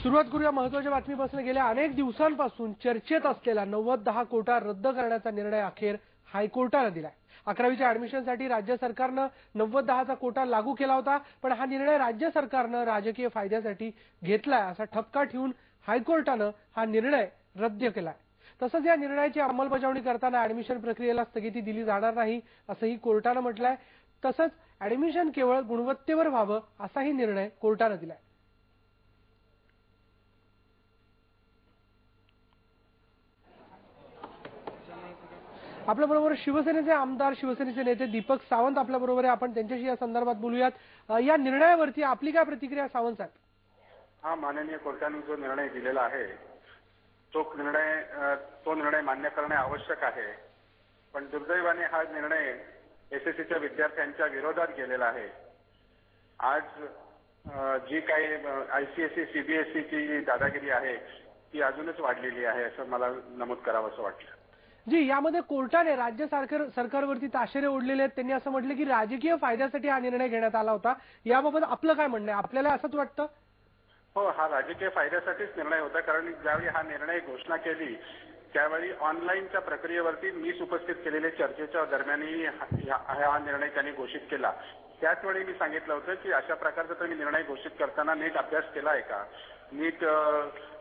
सुरुवात करूया महत्त्वाच्या बातमीपासून। गेल्या अनेक दिवसांपासून चर्चेत असलेला 90-10 कोटा रद्द करण्याचा निर्णय अखेर हायकोर्टाने दिलाय। 11वीच्या ऍडमिशनसाठी राज्य सरकारने 90-10 चा कोटा लागू केला होता, पण हा निर्णय राज्य सरकारने राजकीय फायद्यासाठी घेतलाय असा ठपका ठेवून हायकोर्टाने हा निर्णय रद्द केलाय। तसंच या निर्णयाची अंमलबजावणी करताना ऍडमिशन प्रक्रियेला स्थगिती दिली जाणार नाही असंही कोर्टाने म्हटलंय। तसंच ऍडमिशन केवळ गुणवत्तेवर व्हावं असाही निर्णय कोर्टाने दिलाय। आपल्याबरोबर शिवसेनेचे आमदार, शिवसेनेचे नेते दीपक सावंत आपल्याबरोबर आहे। आपण त्यांच्याशी या संदर्भात बोलूयात। या निर्णयावरती आपली काय प्रतिक्रिया सावंत साहेब? हा, माननीय कोर्टाने जो निर्णय दिलेला आहे तो निर्णय मान्य करणे आवश्यक आहे, पण दुर्दैवाने हा निर्णय एसएससीच्या विद्यार्थ्यांच्या विरोधात गेलेला आहे। आज जी काही आयसीएसई सीबीएसईची दादागिरी आहे ती अजूनच वाढलेली आहे असं मला नमूद करावंसं वाटलं। जी, यामध्ये कोर्टाने राज्य सरकारवरती ताशेरे ओढलेले आहेत। त्यांनी असं म्हटलं की राजकीय फायद्यासाठी हा निर्णय घेण्यात आला होता। याबाबत आपलं काय म्हणणं आहे? आपल्याला असंच वाटतं? हो, हा राजकीय फायद्यासाठीच निर्णय होता, कारण ज्यावेळी हा निर्णय घोषणा केली त्यावेळी ऑनलाईनच्या प्रक्रियेवरती मीच उपस्थित केलेल्या चर्चेच्या दरम्यानही हा निर्णय त्यांनी घोषित केला। त्याच वेळी मी सांगितलं होतं की अशा प्रकारचा तुम्ही निर्णय घोषित करताना नीट अभ्यास केला आहे का, नीट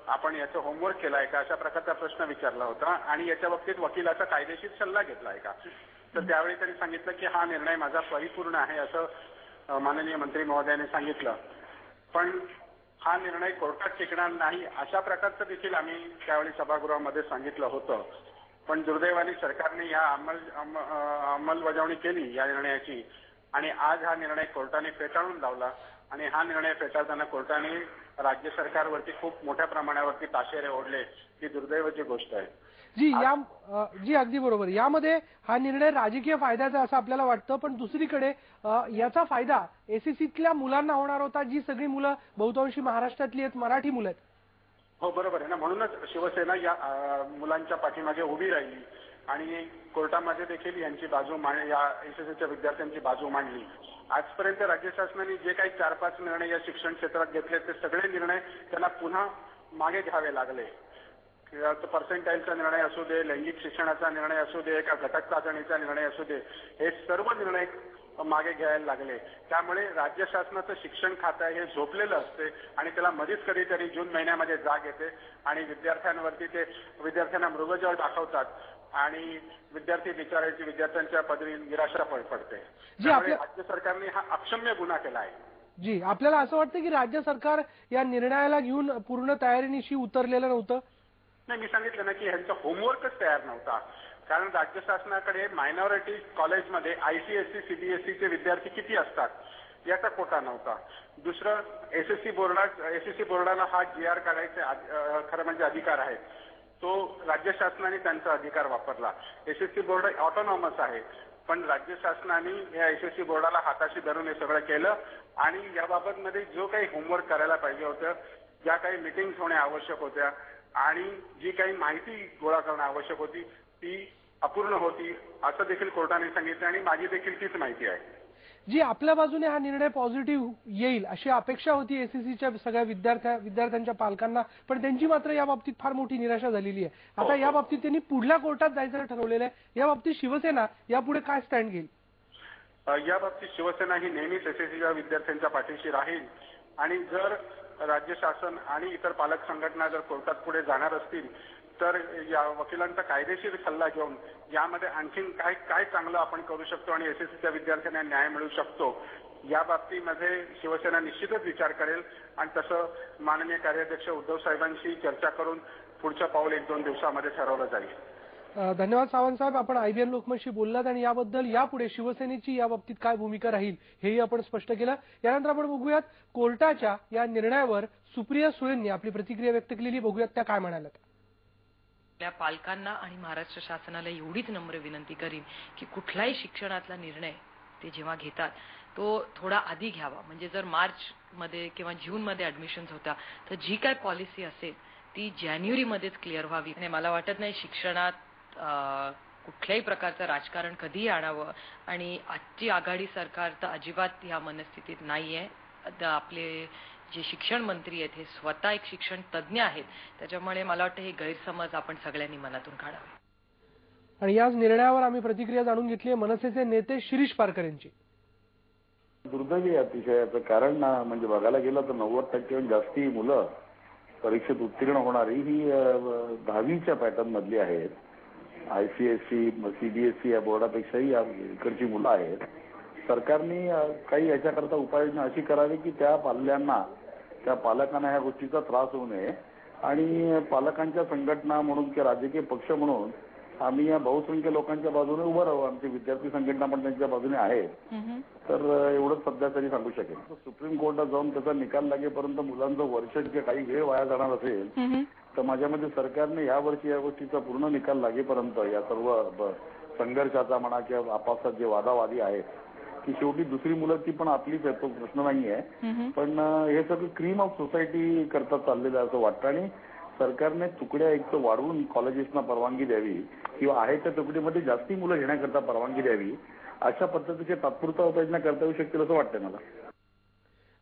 आपण याचं होमवर्क केला आहे का, अशा प्रकारचा प्रश्न विचारला होता आणि याच्या बाबतीत वकिलाचा कायदेशीर सल्ला घेतला आहे का। तर त्यावेळी त्यांनी सांगितलं की हा निर्णय माझा परिपूर्ण आहे असं माननीय मंत्री महोदयाने सांगितलं। पण हा निर्णय कोर्टात टिकणार नाही अशा प्रकारचं देखील आम्ही त्यावेळी सभागृहामध्ये सांगितलं होतं। पण दुर्दैवाने सरकारने या अंमलबजावणी केली या निर्णयाची आणि आज हा निर्णय कोर्टाने फेटाळून लावला आणि हा निर्णय फेटाळताना कोर्टाने राज्य सरकारवरती खूप मोठ्या प्रमाणावरती ताशेरे ओढले। ही दुर्दैवाची गोष्ट आहे। जी अगदी बरोबर। यामध्ये हा निर्णय राजकीय फायद्याचा असं आपल्याला वाटतं, पण दुसरीकडे याचा फायदा एसएससीतल्या मुलांना होणार होता, जी सगळी मुलं बहुतांशी महाराष्ट्रातली आहेत, मराठी मुलं आहेत। हो, बरोबर आहे ना। म्हणूनच शिवसेना या मुलांच्या पाठीमागे उभी राहिली आणि कोर्टामध्ये देखील यांची बाजू या एसएससीच्या विद्यार्थ्यांची बाजू मांडली। आजपर्यंत राज्य शासनाने जे काही 4-5 निर्णय या शिक्षण क्षेत्रात घेतले ते सगळे निर्णय त्यांना पुन्हा मागे घ्यावे लागले। पर्सेंटाईलचा निर्णय असू दे, लैंगिक शिक्षणाचा निर्णय असू दे, का घटक चाचणीचा निर्णय असू दे, हे सर्व निर्णय मागे घ्यायला लागले। त्यामुळे राज्य शासनाचं शिक्षण खातं हे झोपलेलं असते आणि त्याला मध्येच कधीतरी जून महिन्यामध्ये जाग येते आणि विद्यार्थ्यांवरती ते विद्यार्थ्यांना मृगजळ दाखवतात आणि विद्यार्थ्यांच्या पदरी निराशा पडते। त्यामुळे राज्य सरकारने हा अक्षम्य गुन्हा केला आहे। जी, आपल्याला असं वाटतं की राज्य सरकार या निर्णयाला घेऊन पूर्ण तयारीनिशी उतरलेलं नव्हतं? नाही, मी सांगितलं ना की ह्यांचा होमवर्कच तयार नव्हता। कारण राज्य शासनाकडे मायनॉरिटी कॉलेजमध्ये आयसीएसई सीबीएसईचे विद्यार्थी किती असतात याचा कोटा नव्हता। दुसरं, एसएससी बोर्डाला हा जीआर काढायचा खरं म्हणजे अधिकार आहे, तो राज्य शासनाने त्यांचा अधिकार वापरला। एसएससी बोर्ड ऑटोनॉमस आहे, पण राज्य शासनाने या एसएससी बोर्डाला हाताशी धरून हे सगळं केलं आणि याबाबत मध्ये जो काही होमवर्क करायला पाहिजे होतं, ज्या काही मीटिंग्स होण्या आवश्यक होत्या आणि जी काही माहिती गोळा करणं आवश्यक होती ती अपूर्ण होती असं देखील कोर्टाने सांगितलं आणि माझी देखील तीच माहिती आहे। जी, आपल्या बाजूने हा निर्णय पॉझिटिव्ह येईल अशी अपेक्षा होती एसएससीच्या सगळ्या विद्यार्थ्यांच्या पालकांना, पण त्यांची मात्र या बाबतीत फार मोठी निराशा झालेली आहे। आता या बाबतीत त्यांनी पुढल्या कोर्टात जायचं ठरवलेलं आहे। या बाबतीत शिवसेना यापुढे काय स्टँड घेईल? या बाबतीत शिवसेना ही नेहमीच एसएससीच्या विद्यार्थ्यांच्या पाठीशी राहील आणि जर राज्य शासन आणि इतर पालक संघटना जर कोर्टात पुढे जाणार असतील तर या वकिलांचा कायदेशीर सल्ला घेऊन यामध्ये आणखीन काय चांगलं आपण करू शकतो आणि एसएससीच्या विद्यार्थ्यांना न्याय मिळू शकतो या बाबतीमध्ये शिवसेना निश्चितच विचार करेल आणि तसं माननीय कार्याध्यक्ष उद्धव साहेबांशी चर्चा करून पुढचं पाऊल 1-2 दिवसामध्ये ठरवलं जाईल। धन्यवाद सावंत साहेब, आपण आयबीएन लोकमतशी बोललात आणि याबद्दल यापुढे शिवसेनेची या बाबतीत काय भूमिका राहील हेही आपण स्पष्ट केलं। यानंतर आपण बघूयात कोर्टाच्या या निर्णयावर सुप्रिया सुळेंनी आपली प्रतिक्रिया व्यक्त केलेली, बघूयात त्या काय म्हणाल्यात। आपल्या पालकांना आणि महाराष्ट्र शासनाला एवढीच नम्र विनंती करीन की कुठलाही शिक्षणातला निर्णय ते जेव्हा घेतात तो थोडा आधी घ्यावा। म्हणजे जर मार्च मध्ये किंवा जून मध्ये ऍडमिशन्स होता तर जी काय पॉलिसी असेल ती जानेवारीमध्येच क्लिअर व्हावी। आणि मला वाटत नाही शिक्षणात कुठल्याही प्रकारचं राजकारण कधीही आणावं आणि आजची आघाडी सरकार तर अजिबात या मनस्थितीत नाहीये। आपले जे शिक्षण मंत्री आहेत हे स्वतः एक शिक्षण तज्ज्ञ आहेत. त्याच्यामुळे मला वाटतं हे गैरसमज आपण सगळ्यांनी मनातून काढावे. आणि याच निर्णयावर आम्ही प्रतिक्रिया जाणून घेतली आहे मनसेचे नेते शिरीष पारकर यांची. दुर्दैवी अतिशय याचं कारण म्हणजे बघायला गेलं तर 90% जास्ती मुलं परीक्षेत उत्तीर्ण होणारी ही 10वीच्या पॅटर्न मधली आहेत. ICSE, CBSE या बोर्डापेक्षाही इकडची मुलं आहेत. सरकारने काही याच्याकरता उपाययोजना अशी करावी की त्या पाल्यांना त्या पालकांना ह्या गोष्टीचा त्रास होऊ नये आणि पालकांच्या संघटना म्हणून किंवा राजकीय पक्ष म्हणून आम्ही या बहुसंख्य लोकांच्या बाजूने उभं राहू. आमची विद्यार्थी संघटना पण त्यांच्या बाजूने आहे. तर एवढंच सध्या तरी सांगू शकेल. सुप्रीम कोर्टात जाऊन त्याचा निकाल लागेपर्यंत मुलांचं वर्ष जे काही वेळ वाया जाणार असेल तर माझ्या मते सरकारने यावर्षी या गोष्टीचा पूर्ण निकाल लागेपर्यंत या सर्व संघर्षाचा म्हणा किंवा आपापसात जे वादावादी आहेत की शेवटी दुसरी मुलं ती पण आपलीच आहे, तो प्रश्न नाहीये. पण हे सगळं क्रीम ऑफ सोसायटी करता चाललेलं असं वाटतं आणि सरकारने तुकड्या एक तर वाढवून कॉलेजेसना परवानगी द्यावी किंवा आहे त्या तुकडीमध्ये जास्ती मुलं घेण्याकरता परवानगी द्यावी. अशा पद्धतीचे तात्पुरता उपाययोजना करता येऊ शकतील असं वाटतंय मला.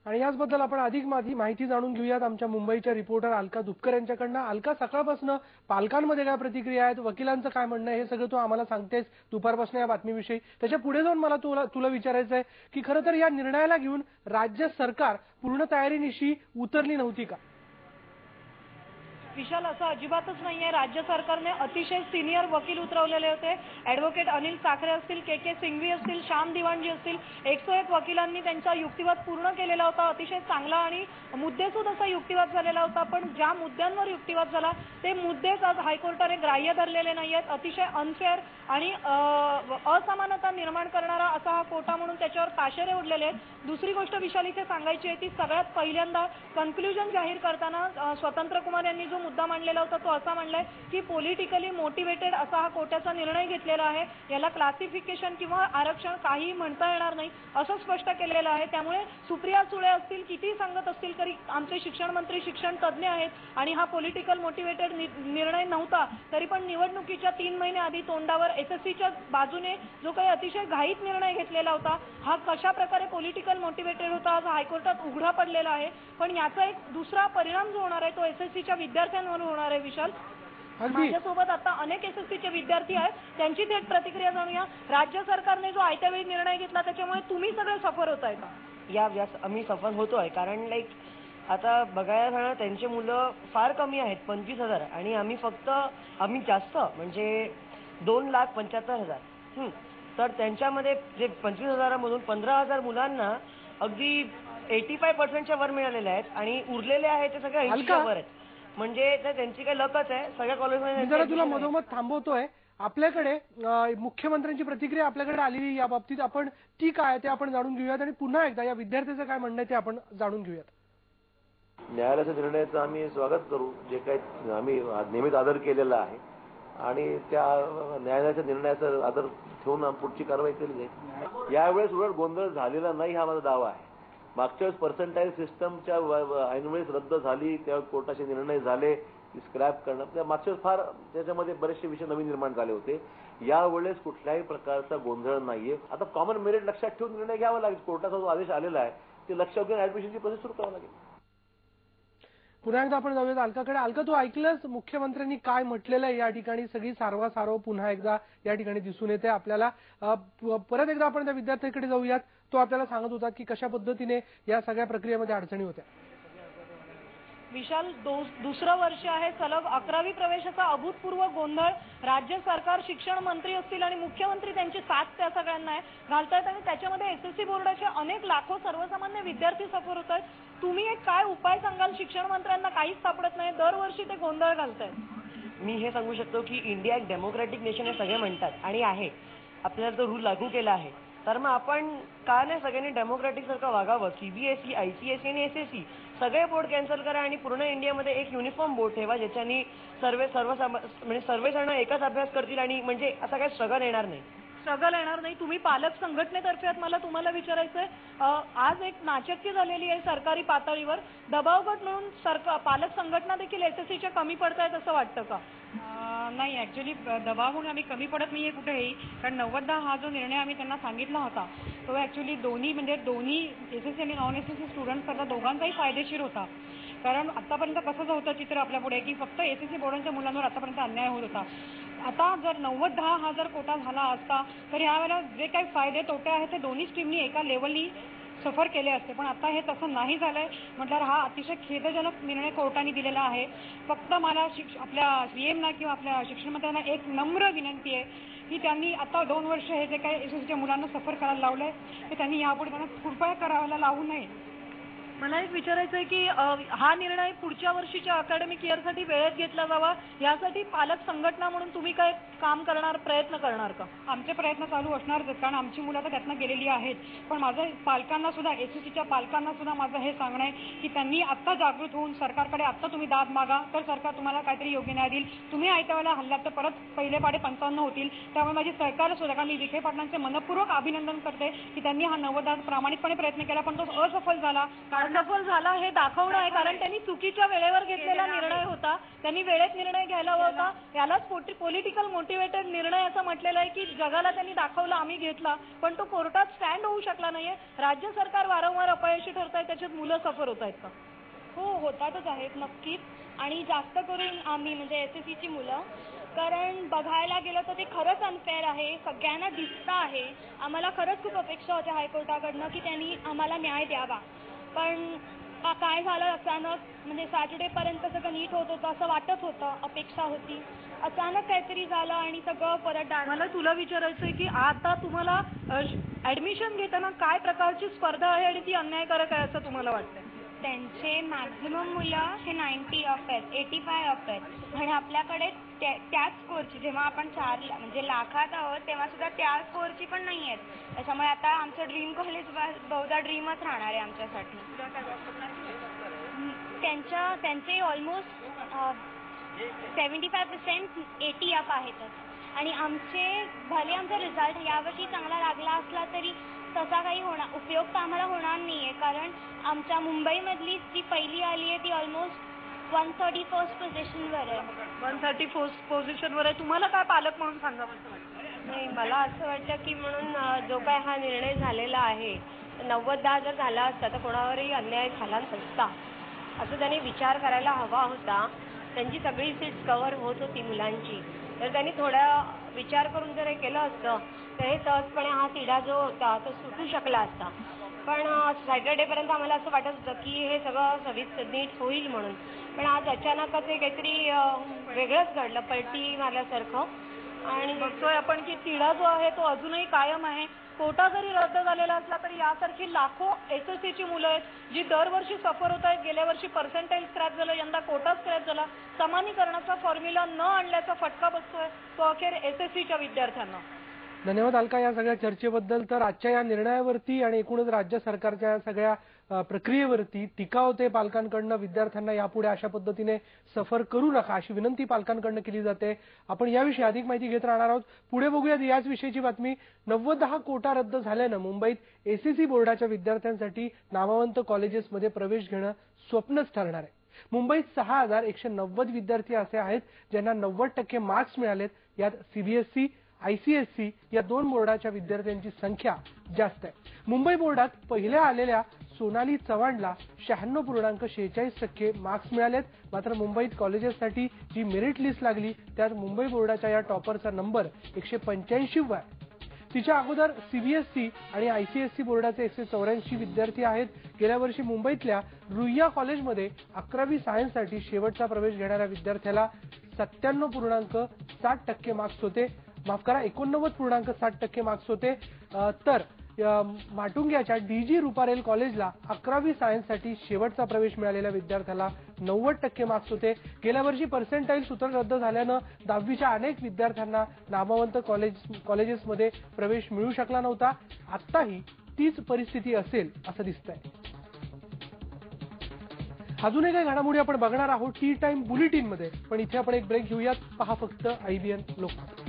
आणि याचबद्दल आपण अधिक माहिती जाणून घेऊयात आमच्या मुंबईच्या रिपोर्टर अलका दुपकर यांच्याकडनं. अलका, सकाळपासून पालकांमध्ये काय प्रतिक्रिया आहेत, वकिलांचं काय म्हणणं आहे, हे सगळं तू आम्हाला सांगतेस दुपारपासून या बातमीविषयी. त्याच्या पुढे जाऊन मला तुला विचारायचं आहे की खरं तर या निर्णयाला घेऊन राज्य सरकार पूर्ण तयारीनिशी उतरली नव्हती का? विशाल, असं अजिबातच नाहीये. राज्य सरकारने अतिशय सिनियर वकील उतरवलेले होते. ॲडव्होकेट अनिल साखरे असतील, के सिंघवी असतील, श्याम दिवाणजी असतील, 101 वकिलांनी त्यांचा युक्तिवाद पूर्ण केलेला होता. अतिशय चांगला आणि मुद्देसूद असा युक्तिवाद झालेला होता. पण ज्या मुद्द्यांवर युक्तिवाद झाला ते मुद्देच आज हायकोर्टाने ग्राह्य धरलेले नाहीयेत. अतिशय अनफेअर आणि असमानता निर्माण करणारा असा हा कोटा म्हणून त्याच्यावर ताशेरे उडलेले आहेत. दुसरी गोष्ट विशाल इथे सांगायची आहे ती सगळ्यात पहिल्यांदा कन्क्लुजन जाहीर करताना स्वतंत्र कुमार यांनी जो मुद्दा मांडलेला होता तो असा मांडलाय की पॉलिटिकली मोटिवेटेड असा हा कोट्याचा निर्णय घेतलेला आहे. याला क्लासिफिकेशन किंवा आरक्षण काही म्हणता येणार नाही असं स्पष्ट केलेलं आहे. त्यामुळे सुप्रिया सुळे असतील, किती सांगत असतील तरी आमचे शिक्षण मंत्री शिक्षण तज्ज्ञ आहेत आणि हा पॉलिटिकल मोटिवेटेड निर्णय नव्हता. तरी पण निवडणुकीच्या 3 महिने आधी तोंडावर SSCच्या बाजूने जो काही अतिशय घाईत निर्णय घेतलेला होता हा कशा प्रकारे पॉलिटिकल मोटिवेटेड होता आज हायकोर्टात उघडा पडलेला आहे. पण याचा एक दुसरा परिणाम जो होणार आहे तो SSCच्या विद्यार्थ्यांवर होणार आहे. विशाल, माझ्यासोबत आता अनेक SSCचे विद्यार्थी आहेत, त्यांची थेट प्रतिक्रिया जाणूया. राज्य सरकारने जो आयत्या वेळी निर्णय घेतला त्याच्यामुळे तुम्ही सगळे सफर होताय का? यास आम्ही सफर होतोय कारण आता बघायला जाणार त्यांची मुलं फार कमी आहेत, 25,000 आणि आम्ही जास्त म्हणजे 2,75,000. तर त्यांच्यामध्ये जे 25,000मधून 15,000 मुलांना अगदी 85% वर मिळालेले आहेत आणि उरलेले आहेत ते सगळे 80% वर आहेत. म्हणजे त्यांची काही लकच आहे. सगळ्या कॉलेजमध्ये जरा तुला मधोमध थांबवतोय. आपल्याकडे मुख्यमंत्र्यांची प्रतिक्रिया आपल्याकडे आलेली या बाबतीत आपण ती काय ते आपण जाणून घेऊयात आणि पुन्हा एकदा या विद्यार्थ्याचं काय म्हणणं आहे ते आपण जाणून घेऊयात. न्यायालयाच्या निर्णयाचं आम्ही स्वागत करू, जे काही आम्ही नेहमीच आदर केलेला आहे आणि त्या न्यायालयाच्या निर्णयाचा आदर ठेवून पुढची कारवाई केली जाईल. यावेळेस उलट गोंधळ झालेला नाही हा माझा दावा आहे. मागच्या वेळेस पर्सेंटाईल सिस्टमच्या ऐनवेळेस रद्द झाली, त्या कोर्टाचे निर्णय झाले स्क्रॅप करणं, त्या मागच्या वेळेस फार त्याच्यामध्ये बरेचसे विषय नवीन निर्माण झाले होते. यावेळेस कुठल्याही प्रकारचा गोंधळ नाहीये. आता कॉमन मेरिट लक्षात ठेवून निर्णय घ्यावा लागेल. कोर्टाचा जो आदेश आलेला आहे ते लक्षात घेऊन ऍडमिशनची प्रोसेस सुरू करावी लागेल. पुन्हा एकदा आपण जाऊयात अलकाकडे. अलका, तू ऐकलंस मुख्यमंत्र्यांनी काय म्हटलेलं आहे? या ठिकाणी सगळी सारवासारव पुन्हा एकदा या ठिकाणी दिसून येते आपल्याला. परत एकदा आपण त्या विद्यार्थ्याकडे जाऊयात. तो आपल्याला सांगत होता की कशा पद्धतीने या सगळ्या प्रक्रियेमध्ये अडचणी होत्या. विशाल, दुसरं वर्ष आहे सलग 11वी प्रवेशाचा अभूतपूर्व गोंधळ. राज्य सरकार, शिक्षण मंत्री असतील आणि मुख्यमंत्री त्यांची साथ त्या सगळ्यांना घालतायत आणि त्याच्यामध्ये SSC बोर्डाचे अनेक लाखो सर्वसामान्य विद्यार्थी सफर होत आहेत. तुम्ही एक काय उपाय सांगाल? शिक्षण मंत्र्यांना काहीच सापडत नाही, दरवर्षी ते गोंधळ घालतायत. मी हे सांगू शकतो की इंडिया एक डेमोक्रॅटिक नेशन हे सगळे म्हणतात आणि आहे. आपल्याला तो रूल लागू केला आहे. तर मग आपण का नाही सगळ्यांनी डेमोक्रॅटिक सारखं वागावं? CBSE, ICSE आणि SSC सगळे बोर्ड कॅन्सल करा आणि पूर्ण इंडियामध्ये एक युनिफॉर्म बोर्ड ठेवा ज्याच्यानी सर्वजण एकच अभ्यास करतील आणि म्हणजे असा काही स्ट्रगल येणार नाही. तुम्ही पालक संघटनेतर्फे आहात, मला तुम्हाला विचारायचंय, आज एक नाचक्की झालेली आहे सरकारी पातळीवर. दबावगट म्हणून पालक संघटना देखील SSCच्या कमी पडतायत असं वाटतं का? नाही, ऍक्च्युली दबावून आम्ही कमी पडत नाहीये कुठेही, कारण 90-10 हा जो निर्णय आम्ही त्यांना सांगितला होता तो ऍक्च्युली दोन्ही एसएससी आणि नॉन एसएससी स्टुडंट्स करता दोघांचाही फायदेशीर होता. कारण आतापर्यंत कसं होतं चित्र आपल्या पुढे की फक्त एसएससी बोर्डांच्या मुलांवर आतापर्यंत अन्याय होत होता. आता जर 90-10 हा जर कोटा झाला असता तर यावेळेला जे काही फायदे तोटे आहेत ते दोन्ही स्ट्रीमनी एका लेवलनी सफर केले असते, पण आता हे तसं नाही झालंय. म्हटल्यावर हा अतिशय खेदजनक निर्णय कोर्टाने दिलेला आहे. फक्त मला आपल्या सीएमना किंवा आपल्या शिक्षण मंत्र्यांना एक नम्र विनंती आहे की त्यांनी आता 2 वर्ष हे जे काही एसएससीच्या मुलांना सफर करायला लावलंय ते त्यांनी यापुढे त्यांना कृपया करायला लावू नये. मला एक विचारायचं आहे की हा निर्णय पुढच्या वर्षीच्या अकॅडमिक इयरसाठी वेळेत घेतला जावा, यासाठी पालक संघटना म्हणून तुम्ही काय काम करणार, प्रयत्न करणार का? आमचे प्रयत्न चालू असणारच, कारण आमची मुलं तर त्यातनं गेलेली आहेत. पण माझं पालकांना सुद्धा, एसएससीच्या पालकांना सुद्धा माझं हे सांगणं आहे की त्यांनी आत्ता जागृत होऊन सरकारकडे आत्ता तुम्ही दाद मागा, तर सरकार तुम्हाला काहीतरी योग्य न्याय देईल. तुम्ही आयत्या वेळेला हल्ल्यात तर परत पहिले पाडे 55 होतील. त्यामुळे माझी सरकारला सुद्धा, कारण मी विखे पाटलांचे मनपूर्वक अभिनंदन करते की त्यांनी हा 90 प्रामाणिकपणे प्रयत्न केला, पण तो असफल झाला. असफल झाला हे दाखवणं आहे, कारण त्यांनी चुकीच्या वेळेवर घेतलेला निर्णय होता. त्यांनी वेळेत निर्णय घ्यायला हवा होता. यालाच पॉलिटिकल मोटिवेटेड निर्णय असं म्हटलेलं आहे की जगाला त्यांनी दाखवलं आम्ही घेतला, पण तो कोर्टात स्टँड होऊ शकला नाहीये. राज्य सरकार वारंवार अपयशी ठरत आहे, त्याच्यात मुलं सफर होत आहेत का? हो, होतातच आहेत नक्कीच. आणि जास्त करून आम्ही म्हणजे एसएससीची मुलं, कारण बघायला गेलं तर ते खरंच अनफेअर आहे, सगळ्यांना दिसतं आहे. आम्हाला खरंच खूप अपेक्षा होत्या हायकोर्टाकडनं की त्यांनी आम्हाला न्याय द्यावा, पण काय झालं अचानक, म्हणजे सॅटर्डेपर्यंत सगळं नीट होत होतं असं वाटत होतं, अपेक्षा होती. अचानक काहीतरी झालं आणि सगळं परत मला तुला विचारायचंय की आता तुम्हाला ऍडमिशन घेताना काय प्रकारची स्पर्धा आहे आणि ती अन्यायकारक आहे असं तुम्हाला वाटतंय? त्यांचे मॅक्झिमम मुलं हे 90 अप आहेत, 85 अप आहेत, आणि आपल्याकडे त्याच स्कोअरची, जेव्हा आपण 4 म्हणजे लाखात आहोत तेव्हा सुद्धा त्या स्कोअरची पण नाही आहेत. त्याच्यामुळे आता आमचं ड्रीम कॉलेज बहुधा ड्रीमच राहणार आहे आमच्यासाठी. त्यांचे ऑलमोस्ट 75% 80 अप आहेतच, आणि भले आमचा रिझल्ट यावर्षी चांगला लागला असला तरी तसा काही उपयोग तर आम्हाला होणार नाहीये, कारण आमच्या मुंबईमधली जी पहिली आली आहे ती ऑलमोस्ट 131st पोझिशनवर आहे. 131st पोझिशनवर आहे. तुम्हाला काय पालक म्हणून सांगावं असं वाटतं? नाही, मला असं वाटतं की म्हणून जो काय हा निर्णय झालेला आहे 90-10 जर झाला असता तर कोणावरही अन्याय झाला नसता असं त्यांनी विचार करायला हवा होता. त्यांची सगळी सीट्स कव्हर होत होती मुलांची, तर त्यांनी थोडा विचार करून जर हे केलं असतं तर हे सहजपणे हा तिढा जो होता तो सुटू शकला असता. पण सॅटर्डेपर्यंत आम्हाला असं वाटत होतं की हे सगळं सविस्तर नीट होईल म्हणून, पण आज अचानकच हे काहीतरी वेगळंच घडलं, पलटी मारल्यासारखं. आणि बघतोय आपण की तिढा जो आहे तो अजूनही कायम आहे. कोटा जरी रद्द झालेला असला तरी यासारखी लाखो एसएससीची मुलं आहेत जी दरवर्षी सफर होत आहेत. गेल्या वर्षी पर्सेंटाईल स्क्रॅच झालं, यंदा कोटा स्क्रॅच झाला. समानीकरणाचा फॉर्म्युला न आणल्याचा फटका बसतोय तो अखेर एसएससीच्या विद्यार्थ्यांना. धन्यवाद अलका या सगळ्या चर्चेबद्दल. तर आजच्या या निर्णयावरती आणि एकूणच राज्य सरकारच्या या सगळ्या प्रक्रियेवरती टीका होते पालकांकडनं. विद्यार्थ्यांना यापुढे अशा पद्धतीने सफर करू नका अशी विनंती पालकांकडनं केली जाते. आपण याविषयी अधिक माहिती घेत राहणार आहोत. पुढे बघूयात याच विषयीची बातमी. 90-10 कोटा रद्द झाल्यानं मुंबईत एसएससी बोर्डाच्या विद्यार्थ्यांसाठी नामवंत कॉलेजेसमध्ये प्रवेश घेणं स्वप्नच ठरणार आहे. मुंबईत 6190 विद्यार्थी असे आहेत ज्यांना 90% मार्क्स मिळालेत. यात सीबीएसई आयसीएसई या 2 बोर्डाच्या विद्यार्थ्यांची संख्या जास्त आहे. मुंबई बोर्डात पहिल्या आलेल्या सोनाली चव्हाणला 96.46% मार्क्स मिळालेत. मात्र मुंबईत कॉलेजेससाठी जी मेरिट लिस्ट लागली त्यात मुंबई बोर्डाच्या या टॉपरचा नंबर 185 आहे. तिच्या अगोदर सीबीएसई आणि आयसीएसई बोर्डाचे 184 विद्यार्थी आहेत. गेल्या वर्षी मुंबईतल्या रुईया कॉलेजमध्ये 11वी सायन्ससाठी शेवटचा प्रवेश घेणाऱ्या विद्यार्थ्याला 97.60% मार्क्स होते. माफ करा 89.60% मार्क्स होते. तर माटुंग्याच्या डीजी रुपारेल कॉलेजला 11वी सायन्ससाठी शेवटचा प्रवेश मिळालेल्या विद्यार्थ्याला 90% मार्क्स होते. गेल्या वर्षी पर्सेंटाईल सूत्र रद्द झाल्यानं 10वीच्या अनेक विद्यार्थ्यांना नामवंत कॉलेजेसमध्ये प्रवेश मिळू शकला नव्हता. आत्ताही तीच परिस्थिती असेल असं दिसतंय. अजूनही काही घडामोडी आपण बघणार आहोत टी टाइम बुलेटिनमध्ये, पण इथे आपण एक ब्रेक घेऊयात. पहा फक्त IBN लोकमत.